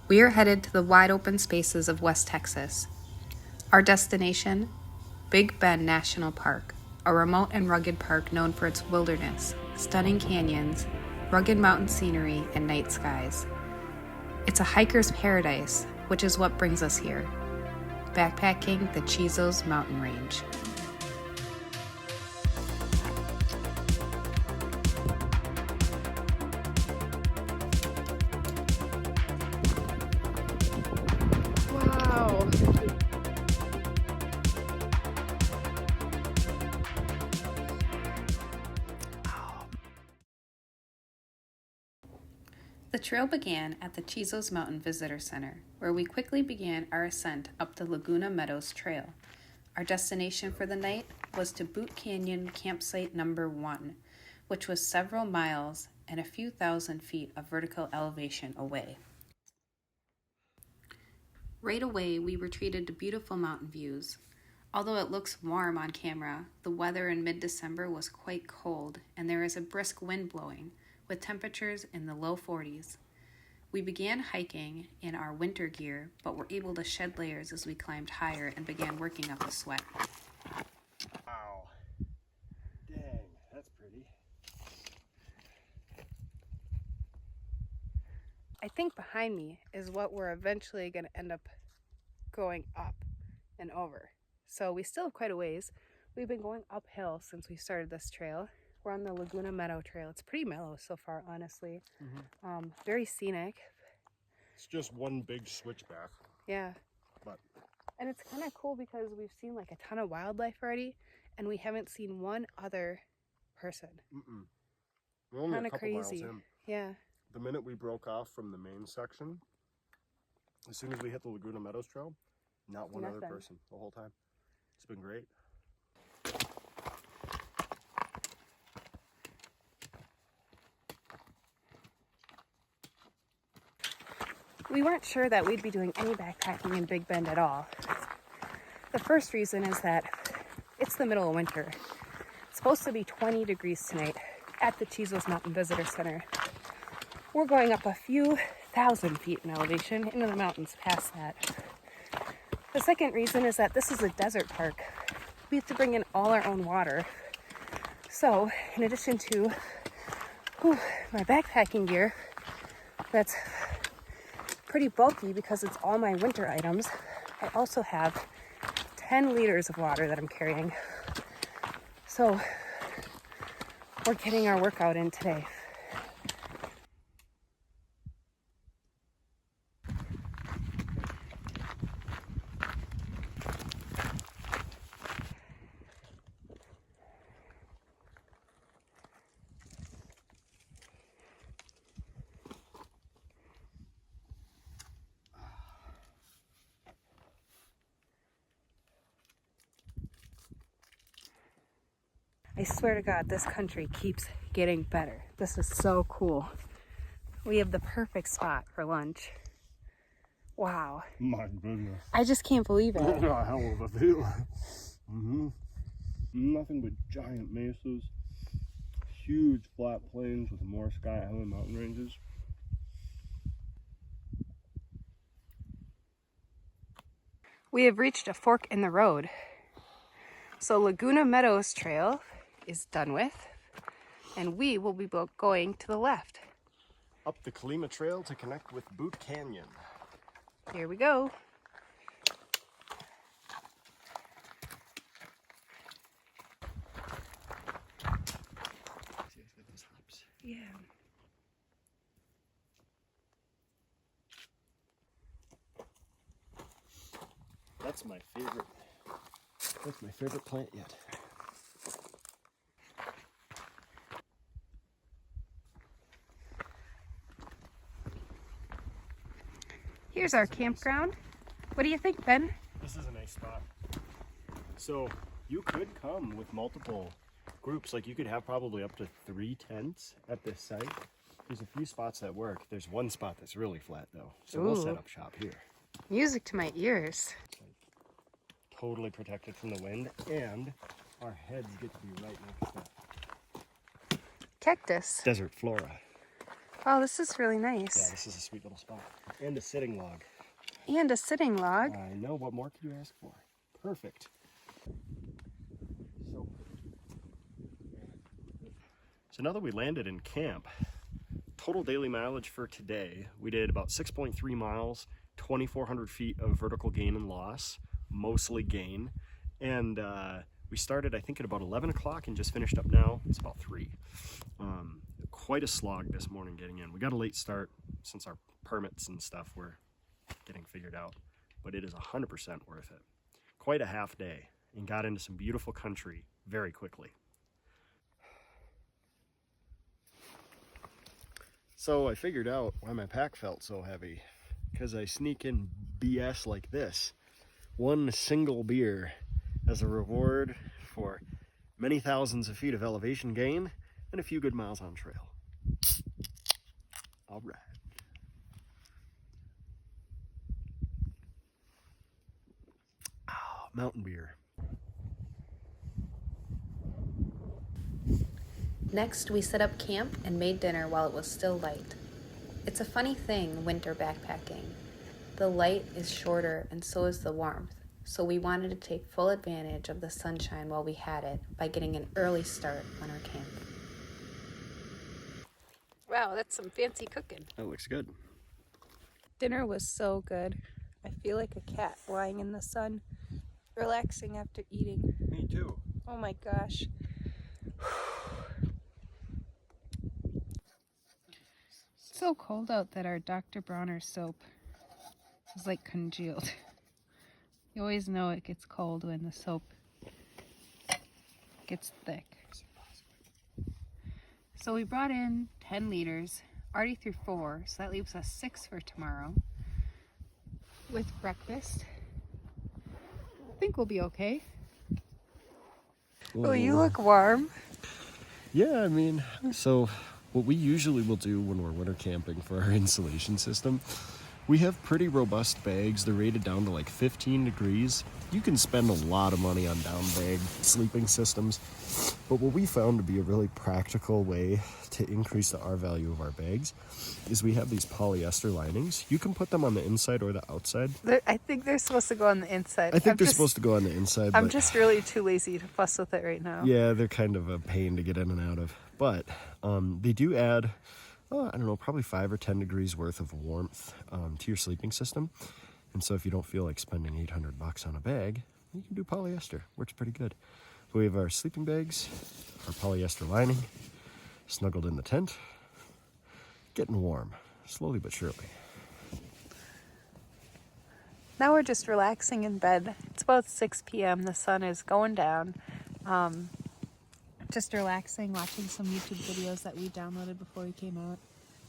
We are headed to the wide open spaces of West Texas. Our destination, Big Bend National Park, a remote and rugged park known for its wilderness, stunning canyons, rugged mountain scenery, and night skies. It's a hiker's paradise, which is what brings us here, backpacking the Chisos mountain range. Wow. The trail began at the Chisos Mountain Visitor Center, where we quickly began our ascent up the Laguna Meadows Trail. Our destination for the night was to Boot Canyon Campsite Number 1, which was several miles and a few thousand feet of vertical elevation away. Right away, we were treated to beautiful mountain views. Although it looks warm on camera, the weather in mid-December was quite cold, and there is a brisk wind blowing, with temperatures in the low 40s. We began hiking in our winter gear, but were able to shed layers as we climbed higher and began working up a sweat. Wow. Dang, that's pretty. I think behind me is what we're eventually going to end up going up and over. So we still have quite a ways. We've been going uphill since we started this trail. We're on the Laguna Meadow Trail. It's pretty mellow so far, honestly. Very scenic. It's just one big switchback. Yeah. But and it's kind of cool because we've seen like a ton of wildlife already, and we haven't seen one other person. we're only Kind a of couple crazy. miles in. Yeah. The minute we broke off from the main section, as soon as we hit the Laguna Meadows Trail, not one other person the whole time. It's been great. We weren't sure that we'd be doing any backpacking in Big Bend at all. The first reason is that it's the middle of winter. It's supposed to be 20 degrees tonight at the Chisos Mountain Visitor Center. We're going up a few thousand feet in elevation into the mountains past that. The second reason is that this is a desert park. We have to bring in all our own water. So, in addition to my backpacking gear, that's pretty bulky because it's all my winter items, I also have 10 liters of water that I'm carrying. So, we're getting our workout in today. I swear to God, this country keeps getting better. This is so cool. We have the perfect spot for lunch. Wow. My goodness. I just can't believe it. A hell of a view. Nothing but giant mesas, huge flat plains with more sky high mountain ranges. We have reached a fork in the road. So Laguna Meadows Trail is done with, and we will be going to the left. Up the Kalima Trail to connect with Boot Canyon. Here we go. Yeah. That's my favorite. That's my favorite plant yet. Here's our campground. What do you think, Ben? This is a nice spot. So you could come with multiple groups. Like you could have probably up to 3 tents at this site. There's a few spots that work. There's one spot that's really flat though. So we'll set up shop here. Music to my ears. Totally protected from the wind, and our heads get to be right next to Cactus. desert flora. Wow, this is really Yeah, nice. this is a sweet little spot. And a sitting log. And a sitting log. I know, what more could you ask for? Perfect. So now that we landed in camp, total daily mileage for today, we did about 6.3 miles, 2,400 feet of vertical gain and loss, mostly gain. And we started, I think, at about 11 o'clock and just finished up now. It's about 3. Quite a slog this morning getting in. We got a late start since our permits and stuff were getting figured out, but it is 100% worth it. Quite a half day, and got into some beautiful country very quickly. So I figured out why my pack felt so heavy, because I sneak in BS like this. One single beer as a reward for many thousands of feet of elevation gain and a few good miles on trail. All right. Oh, mountain beer. Next, we set up camp and made dinner while it was still light. It's a funny thing, winter backpacking. The light is shorter and so is the warmth, so we wanted to take full advantage of the sunshine while we had it by getting an early start on our camp. Wow, that's some fancy cooking. That looks good. Dinner was so good. I feel like a cat lying in the sun, relaxing after eating. Me too. Oh my gosh. It's so cold out that our Dr. Bronner soap is like congealed. You always know it gets cold when the soap gets thick. So we brought in 10 liters, already through 4, so that leaves us 6 for tomorrow. With breakfast, I think we'll be okay. Oh, you look warm. Yeah, I mean, so what we usually will do when we're winter camping for our insulation system, we have pretty robust bags. They're rated down to like 15 degrees. You can spend a lot of money on down bag sleeping systems, but what we found to be a really practical way to increase the R value of our bags is we have these polyester linings. You can put them on the inside or the outside. I think they're supposed to go on the inside. I think they're supposed to go on the inside. I'm just really too lazy to fuss with it right now. Yeah, they're kind of a pain to get in and out of. But they do add, I don't know, probably 5 or 10 degrees worth of warmth to your sleeping system. And so if you don't feel like spending $800 on a bag, you can do polyester. Works pretty good. So we have our sleeping bags, our polyester lining, snuggled in the tent, getting warm, slowly but surely. Now we're just relaxing in bed. It's about 6 p.m. The sun is going down. Just relaxing, watching some YouTube videos that we downloaded before we came out.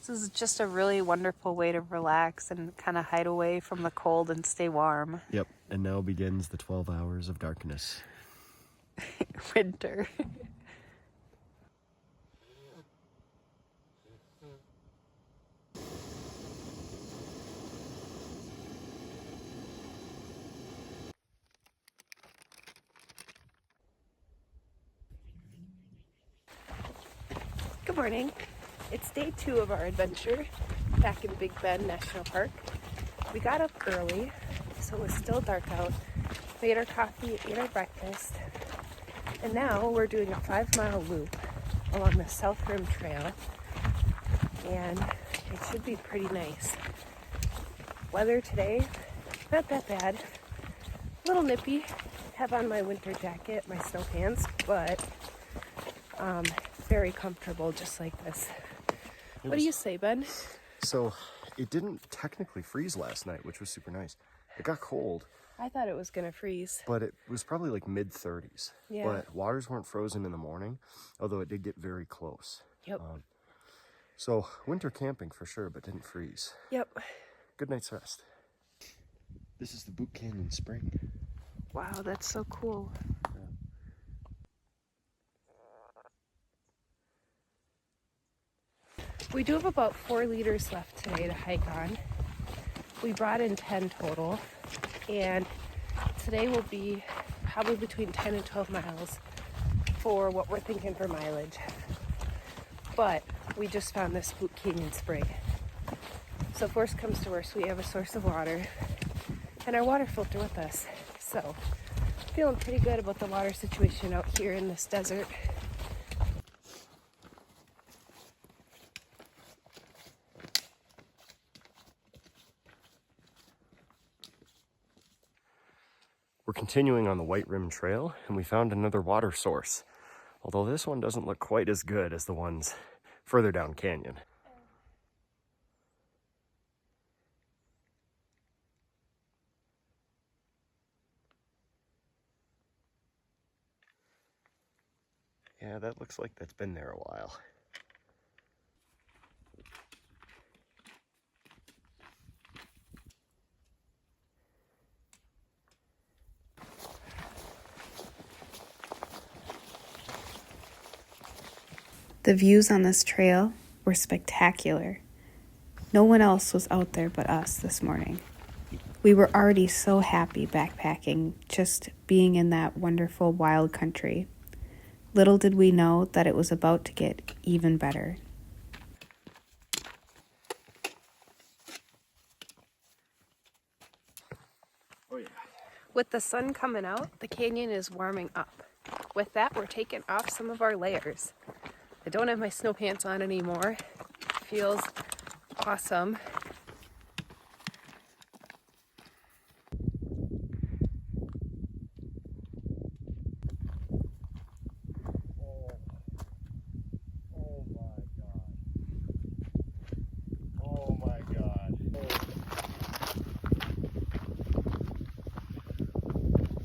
This is just a really wonderful way to relax and kind of hide away from the cold and stay warm. Yep, and now begins the 12 hours of darkness. Winter. Good morning. It's day 2 of our adventure back in Big Bend National Park. We got up early, so it was still dark out, made our coffee, ate our breakfast, and now we're doing a 5-mile loop along the South Rim Trail, and it should be pretty nice. Weather today, not that bad. A little nippy. Have on my winter jacket, my snow pants, but very comfortable just like this. What do you say, Ben? So it didn't technically freeze last night, which was super nice. It got cold. I thought it was gonna freeze. But it was probably like mid-30s. Yeah. But waters weren't frozen in the morning, although it did get very close. Yep. So winter camping for sure, but didn't freeze. Yep. Good night's rest. This is the Boot Canyon Spring. Wow, that's so cool. We do have about 4 liters left today to hike on. We brought in 10 total, and today will be probably between 10 and 12 miles for what we're thinking for mileage. But we just found this Boot Canyon spring. So if worst comes to worst, we have a source of water and our water filter with us. So feeling pretty good about the water situation out here in this desert. We're continuing on the White Rim Trail, and we found another water source, although this one doesn't look quite as good as the ones further down canyon. Yeah, that looks like that's been there a while. The views on this trail were spectacular. No one else was out there but us this morning. We were already so happy backpacking, just being in that wonderful wild country. Little did we know that it was about to get even better. Oh yeah. With the sun coming out, the canyon is warming up. With that, we're taking off some of our layers. I don't have my snow pants on anymore. It feels awesome. Oh my god.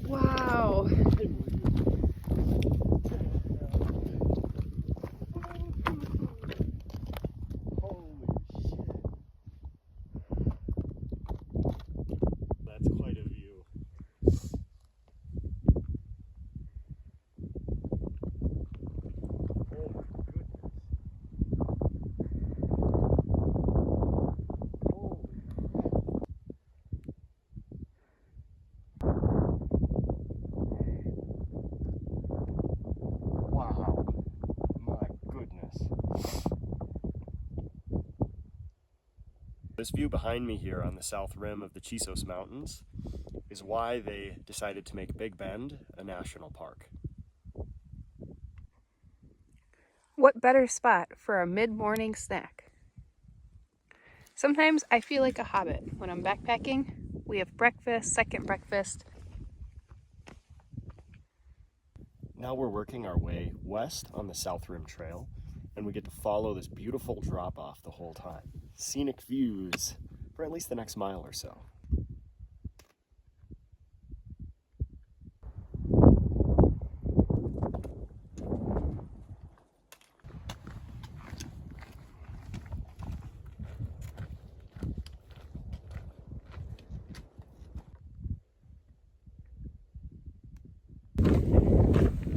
Wow. Holy shit. That's quite a view. Oh my goodness. Wow. My goodness. This view behind me here on the south rim of the Chisos Mountains is why they decided to make Big Bend a national park. What better spot for a mid-morning snack? Sometimes I feel like a hobbit when I'm backpacking. We have breakfast, second breakfast. Now we're working our way west on the South Rim Trail, and we get to follow this beautiful drop-off the whole time. Scenic views for at least the next mile or so.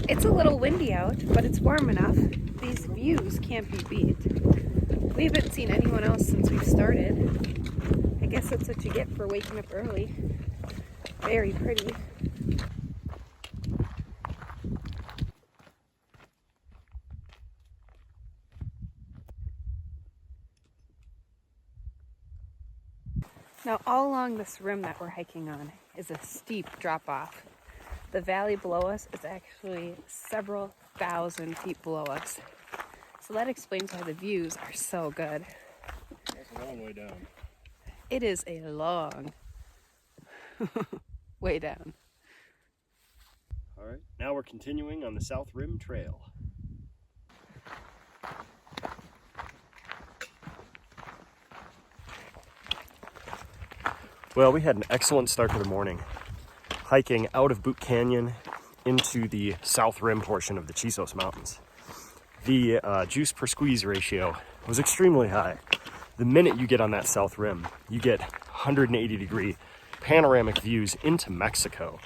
It's a little windy out, but it's warm enough. These views can't be beat. We haven't seen anyone else since we've started. I guess that's what you get for waking up early. Very pretty. Now, all along this rim that we're hiking on is a steep drop-off. The valley below us is actually several thousand feet below us. So that explains why the views are so good. That's a long way down. It is a long way down. All right, now we're continuing on the South Rim Trail. Well, we had an excellent start to the morning, hiking out of Boot Canyon into the South Rim portion of the Chisos Mountains. The juice per squeeze ratio was extremely high. The minute you get on that South Rim, you get 180-degree panoramic views into Mexico.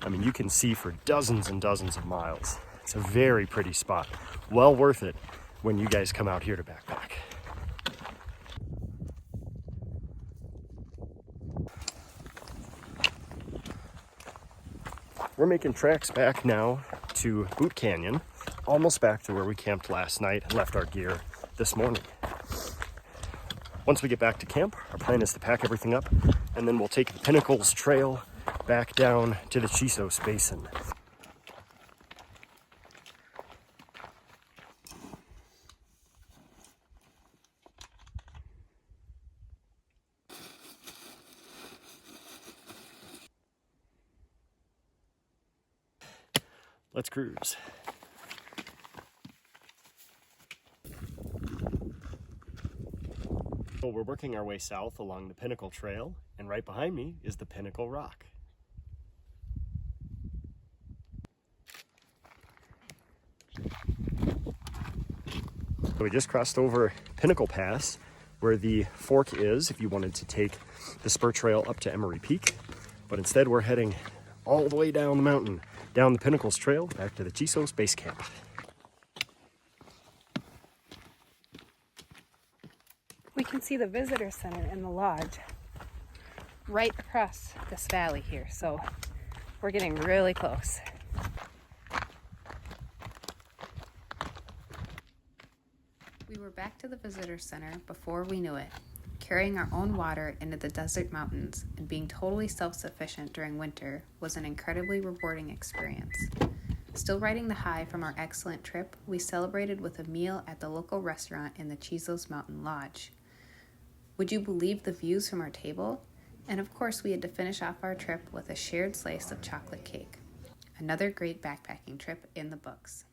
I mean, you can see for dozens and dozens of miles. It's a very pretty spot. Well worth it when you guys come out here to backpack. We're making tracks back now to Boot Canyon, almost back to where we camped last night and left our gear. this morning. Once we get back to camp, our plan is to pack everything up, and then we'll take the Pinnacles Trail back down to the Chisos Basin. Let's cruise. So we're working our way south along the Pinnacle Trail, and right behind me is the Pinnacle Rock. So we just crossed over Pinnacle Pass, where the fork is if you wanted to take the spur trail up to Emery Peak, but instead we're heading all the way down the mountain, down the Pinnacles Trail, back to the Chisos Base Camp. We can see the visitor center and the lodge right across this valley here, so we're getting really close. We were back to the visitor center before we knew it. Carrying our own water into the desert mountains and being totally self-sufficient during winter was an incredibly rewarding experience. Still riding the high from our excellent trip, we celebrated with a meal at the local restaurant in the Chisos Mountain Lodge. Would you believe the views from our table? And of course, we had to finish off our trip with a shared slice of chocolate cake. Another great backpacking trip in the books.